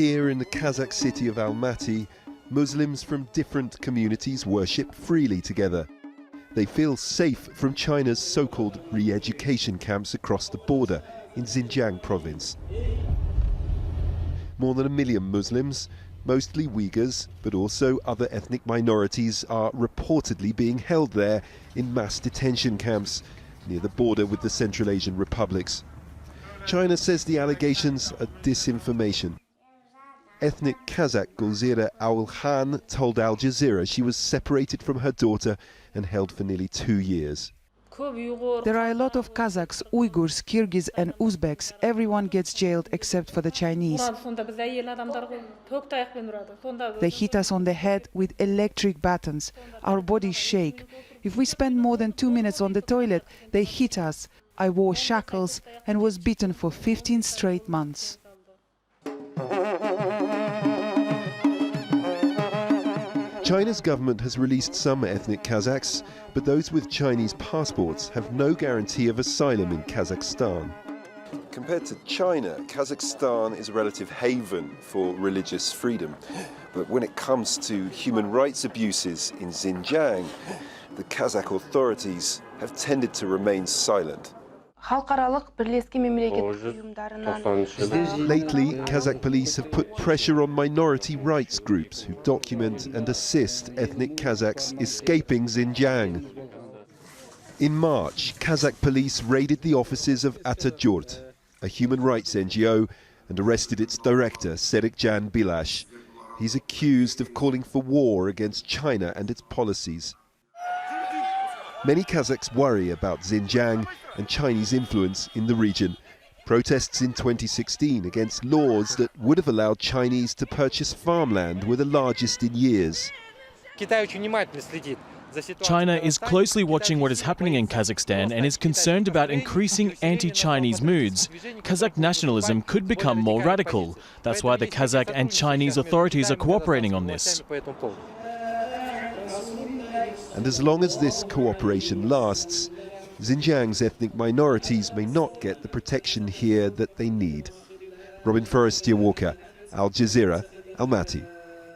Here in the Kazakh city of Almaty, Muslims from different communities worship freely together. They feel safe from China's so-called re-education camps across the border in Xinjiang province. More than 1 million Muslims, mostly Uyghurs, but also other ethnic minorities, are reportedly being held there in mass detention camps near the border with the Central Asian republics. China says the allegations are disinformation. Ethnic Kazakh Gulzira Aulkhan told Al Jazeera she was separated from her daughter and held for nearly 2 years. There are a lot of Kazakhs, Uyghurs, Kyrgyz and Uzbeks. Everyone gets jailed except for the Chinese. They hit us on the head with electric batons. Our bodies shake. If we spend more than 2 minutes on the toilet, they hit us. I wore shackles and was beaten for 15 straight months. China's government has released some ethnic Kazakhs, but those with Chinese passports have no guarantee of asylum in Kazakhstan. Compared to China, Kazakhstan is a relative haven for religious freedom. But when it comes to human rights abuses in Xinjiang, the Kazakh authorities have tended to remain silent. Lately, Kazakh police have put pressure on minority rights groups who document and assist ethnic Kazakhs escaping Xinjiang. In March, Kazakh police raided the offices of Atajurt, a human rights NGO, and arrested its director, Serikjan Bilash. He's accused of calling for war against China and its policies. Many Kazakhs worry about Xinjiang and Chinese influence in the region. Protests in 2016 against laws that would have allowed Chinese to purchase farmland were the largest in years. China is closely watching what is happening in Kazakhstan and is concerned about increasing anti-Chinese moods. Kazakh nationalism could become more radical. That's why the Kazakh and Chinese authorities are cooperating on this. And as long as this cooperation lasts, Xinjiang's ethnic minorities may not get the protection here that they need. Robin Forrestier Walker, Al Jazeera, Almaty.